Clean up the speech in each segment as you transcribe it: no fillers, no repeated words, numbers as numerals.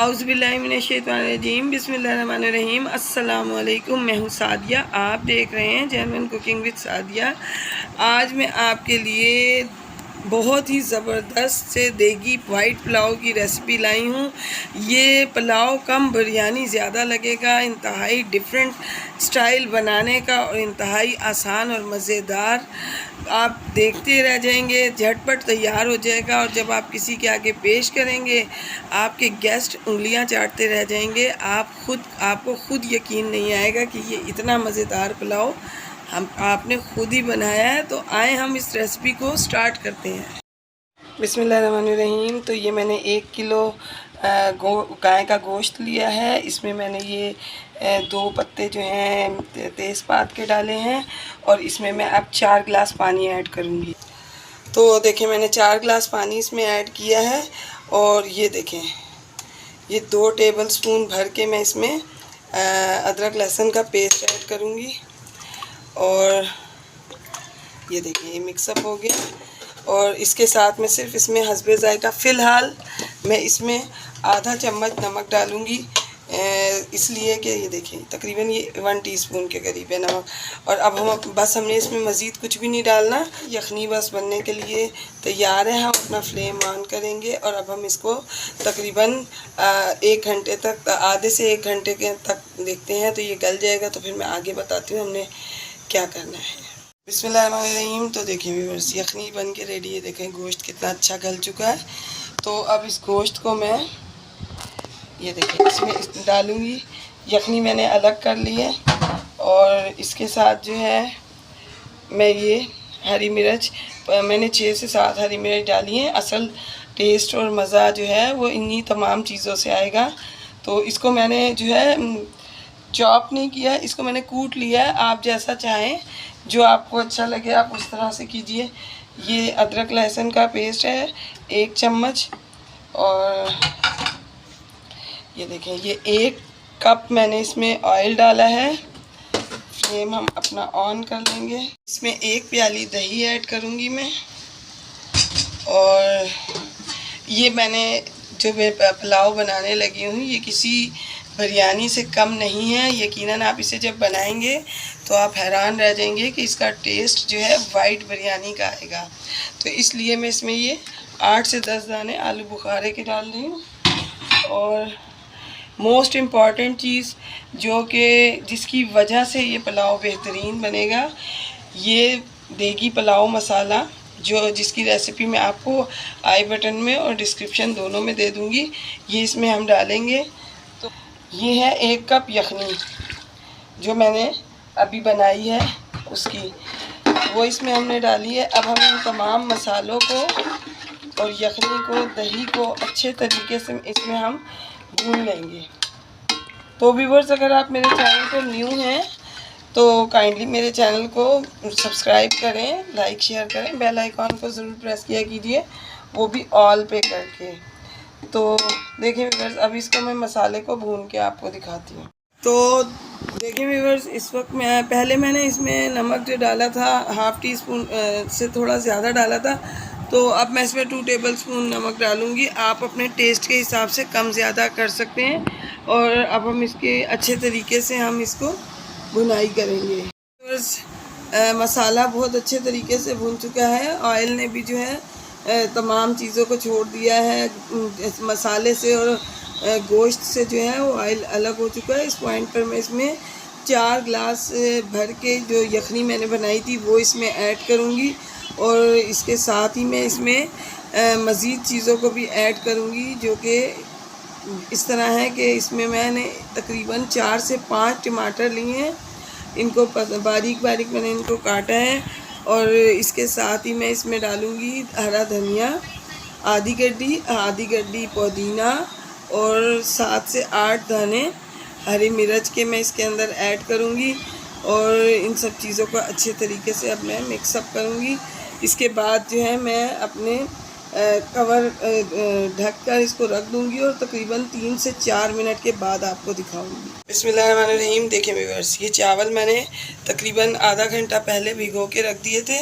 औज़ुबिल्लाहिमिनश्शैतानिर्रजीम बिस्मिल्लाहिर्रहमानिर्रहीम अस्सलाम वालेकुम। मैं हूँ सादिया, आप देख रहे हैं जेन्युइन कुकिंग विद सादिया। आज मैं आपके लिए बहुत ही ज़बरदस्त से देगी वाइट पुलाव की रेसिपी लाई हूँ। ये पुलाव कम बिरयानी ज़्यादा लगेगा, इंतहाई डिफरेंट स्टाइल बनाने का और इंतहाई आसान और मज़ेदार। आप देखते रह जाएंगे, झटपट तैयार हो जाएगा और जब आप किसी के आगे पेश करेंगे आपके गेस्ट उंगलियां चाटते रह जाएंगे। आपको खुद यकीन नहीं आएगा कि ये इतना मज़ेदार पुलाव आपने खुद ही बनाया है। तो आए हम इस रेसिपी को स्टार्ट करते हैं। बिस्मिल्लाहिर्रहमानिर्रहीम। तो ये मैंने 1 किलो गाय का गोश्त लिया है। इसमें मैंने ये 2 पत्ते जो हैं तेज़पात के डाले हैं और इसमें मैं अब 4 गिलास पानी ऐड करूँगी। तो देखें, मैंने 4 गिलास पानी इसमें ऐड किया है और ये देखें, ये 2 टेबल स्पून भर के मैं इसमें अदरक लहसुन का पेस्ट ऐड करूँगी। और ये देखिए, ये मिक्सअप हो गया। और इसके साथ में सिर्फ इसमें हस्बे ज़ायका फ़िलहाल मैं इसमें आधा चम्मच नमक डालूँगी, इसलिए कि ये देखिए तकरीबन ये 1 टीस्पून के करीब है नमक। और अब हमने इसमें मज़ीद कुछ भी नहीं डालना। यखनी बस बनने के लिए तैयार है। हम अपना फ्लेम ऑन करेंगे और अब हम इसको तकरीबन 1 घंटे तक, आधे से 1 घंटे के तक देखते हैं। तो ये गल जाएगा तो फिर मैं आगे बताती हूँ हमने क्या करना है। बिस्मिल्लाहिर्रहमानिर्रहीम। तो देखिए व्यूअर्स, यखनी बन के रेडी है। देखें गोश्त कितना अच्छा गल चुका है। तो अब इस गोश्त को मैं ये देखिए इसमें डालूँगी। यखनी मैंने अलग कर ली है और इसके साथ जो है मैं ये हरी मिर्च, मैंने 6 से 7 हरी मिर्च डाली हैं। असल टेस्ट और मज़ा जो है वो इन्हीं तमाम चीज़ों से आएगा। तो इसको मैंने जो है चॉप नहीं किया, इसको मैंने कूट लिया है। आप जैसा चाहें, जो आपको अच्छा लगे आप उस तरह से कीजिए। ये अदरक लहसुन का पेस्ट है 1 चम्मच। और ये देखें, ये 1 कप मैंने इसमें ऑयल डाला है। फ्लेम हम अपना ऑन कर लेंगे। इसमें 1 प्याली दही ऐड करूँगी मैं। और ये मैंने जो मैं पुलाव बनाने लगी हूँ ये किसी बिरयानी से कम नहीं है। यकीनन आप इसे जब बनाएंगे तो आप हैरान रह जाएंगे कि इसका टेस्ट जो है वाइट बिरयानी का आएगा। तो इसलिए मैं इसमें ये 8 से 10 दाने आलू बुखारे के डाल रही हूँ। और मोस्ट इम्पॉर्टेंट चीज़ जो कि जिसकी वजह से ये पुलाव बेहतरीन बनेगा, ये देगी पुलाव मसाला, जिसकी रेसिपी मैं आपको आई बटन में और डिस्क्रिप्शन दोनों में दे दूँगी। ये इसमें हम डालेंगे। तो ये है 1 कप यखनी जो मैंने अभी बनाई है, उसकी वो इसमें हमने डाली है। अब हम इन तमाम मसालों को और यखनी को, दही को अच्छे तरीके से इसमें हम भून लेंगे। तो व्यूअर्स, अगर आप मेरे चैनल पर न्यू हैं तो काइंडली मेरे चैनल को सब्सक्राइब करें, लाइक शेयर करें, बेल आइकॉन को ज़रूर प्रेस किया कीजिए, वो भी ऑल पे करके। तो देखिए व्यूअर्स, अब इसको मैं मसाले को भून के आपको दिखाती हूँ। तो देखिए व्यूअर्स, इस वक्त पहले मैंने इसमें नमक जो डाला था 1/2 टीस्पून से थोड़ा ज़्यादा डाला था। तो अब मैं इसमें 2 टेबल स्पून नमक डालूँगी। आप अपने टेस्ट के हिसाब से कम ज़्यादा कर सकते हैं। और अब हम इसके अच्छे तरीके से हम इसको भुनाई करेंगे। मसाला बहुत अच्छे तरीके से भून चुका है। ऑयल ने भी जो है तमाम चीज़ों को छोड़ दिया है मसाले से, और गोश्त से जो है वो ऑयल अलग हो चुका है। इस पॉइंट पर मैं इसमें 4 गिलास भर के जो यखनी मैंने बनाई थी वो इसमें ऐड करूँगी। और इसके साथ ही मैं इसमें मज़ीद चीज़ों को भी ऐड करूँगी, जो कि इस तरह है कि इसमें मैंने तकरीबन 4 से 5 टमाटर लिए हैं। इनको बारीक बारीक मैंने इनको काटा है। और इसके साथ ही मैं इसमें डालूँगी हरा धनिया आधी गड्डी पुदीना और 7 से 8 दाने हरी मिर्च के मैं इसके अंदर ऐड करूँगी। और इन सब चीज़ों को अच्छे तरीके से अब मैं मिक्सअप करूँगी। इसके बाद जो है मैं अपने कवर ढक कर इसको रख दूँगी और तकरीबन 3 से 4 मिनट के बाद आपको दिखाऊँगी। बिस्मिल्लाहिर्रहमानिर्रहीम। देखें व्यूअर्स, ये चावल मैंने तकरीबन आधा घंटा पहले भिगो के रख दिए थे।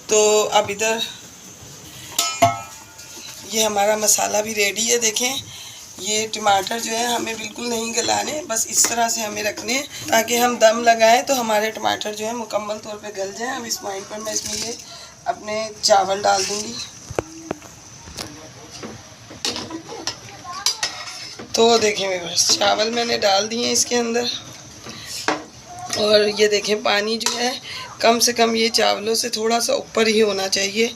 तो अब इधर ये हमारा मसाला भी रेडी है। देखें, ये टमाटर जो है हमें बिल्कुल नहीं गलाने, बस इस तरह से हमें रखने ताकि हम दम लगाएं तो हमारे टमाटर जो है मुकम्मल तौर पे गल जाएं। अब इस पॉइंट पर मैं इसमें ये अपने चावल डाल दूंगी। तो देखें बस चावल मैंने डाल दिए इसके अंदर, और ये देखें पानी जो है कम से कम ये चावलों से थोड़ा सा ऊपर ही होना चाहिए।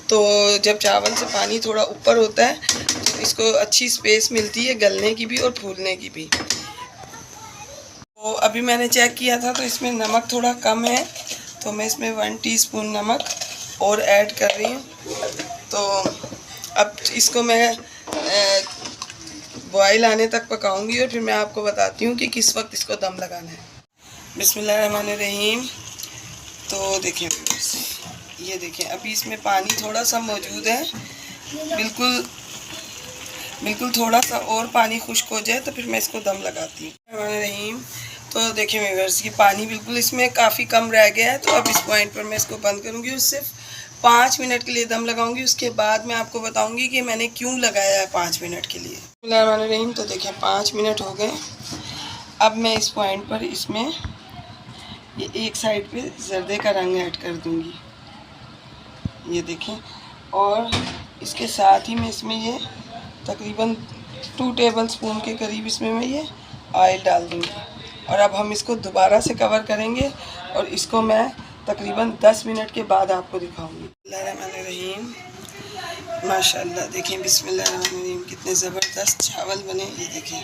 तो जब चावल से पानी थोड़ा ऊपर होता है तो इसको अच्छी स्पेस मिलती है गलने की भी और फूलने की भी। तो अभी मैंने चेक किया था तो इसमें नमक थोड़ा कम है, तो मैं इसमें 1 टीस्पून नमक और ऐड कर रही हूँ। तो अब इसको मैं बॉयल आने तक पकाऊंगी और फिर मैं आपको बताती हूँ कि किस वक्त इसको दम लगाना है। बिस्मिल्लाहिर्रहमानिर्रहीम। तो देखें ये देखें अभी इसमें पानी थोड़ा सा मौजूद है, बिल्कुल थोड़ा सा और पानी खुश्क हो जाए तो फिर मैं इसको दम लगाती हूँ। रहीम। तो देखें व्यूअर्स ये पानी बिल्कुल इसमें काफ़ी कम रह गया है, तो अब इस पॉइंट पर मैं इसको बंद करूँगी और सिर्फ 5 मिनट के लिए दम लगाऊंगी। उसके बाद मैं आपको बताऊंगी कि मैंने क्यों लगाया है 5 मिनट के लिए। बिस्मिल्लाहिर्रहमानिर्रहीम। तो देखें 5 मिनट हो गए। अब मैं इस पॉइंट पर इसमें ये एक साइड पे जर्दे का रंग ऐड कर दूंगी, ये देखें, और इसके साथ ही मैं इसमें ये तकरीबन 2 टेबलस्पून के करीब इसमें मैं ये ऑयल डाल दूंगी। और अब हम इसको दोबारा से कवर करेंगे और इसको मैं तकरीबन 10 मिनट के बाद आपको दिखाऊंगी। बिस्मिल्लाहिर्रहमानिर्रहीम। माशाल्लाह देखें बिस्मिल्लाहिर्रहमानिर्रहीम कितने ज़बरदस्त चावल बने। ये देखें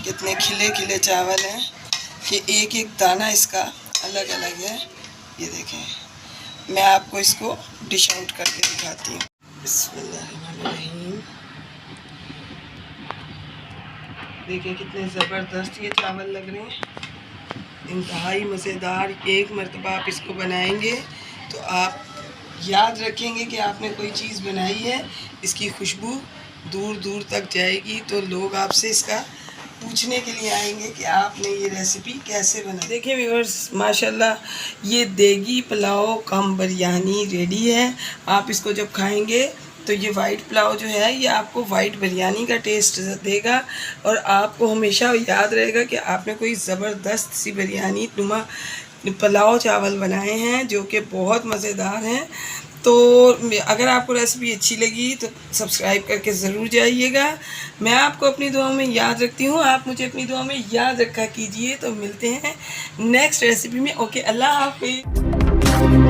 कितने खिले खिले चावल हैं कि एक एक दाना इसका अलग अलग है। ये देखें मैं आपको इसको डिश आउट करके दिखाती हूँ। बिस्मिल्लाहिर्रहमानिर्रहीम। देखिए कितने ज़बरदस्त ये चावल लग रहे हैं, इंतहाई मज़ेदार। एक मरतबा आप इसको बनाएंगे तो आप याद रखेंगे कि आपने कोई चीज़ बनाई है, इसकी खुशबू दूर दूर तक जाएगी, तो लोग आपसे इसका पूछने के लिए आएंगे कि आपने ये रेसिपी कैसे बनाई। देखिए व्यूअर्स माशाल्लाह ये देगी पुलाव कम बिरयानी रेडी है। आप इसको जब खाएंगे तो ये वाइट पुलाव जो है ये आपको वाइट बिरयानी का टेस्ट देगा और आपको हमेशा याद रहेगा कि आपने कोई ज़बरदस्त सी बिरयानी नुमा पुलाव चावल बनाए हैं जो कि बहुत मज़ेदार हैं। तो अगर आपको रेसिपी अच्छी लगी तो सब्सक्राइब करके ज़रूर जाइएगा। मैं आपको अपनी दुआ में याद रखती हूँ, आप मुझे अपनी दुआ में याद रखा कीजिए। तो मिलते हैं नेक्स्ट रेसिपी में। ओके, अल्लाह हाफिज़।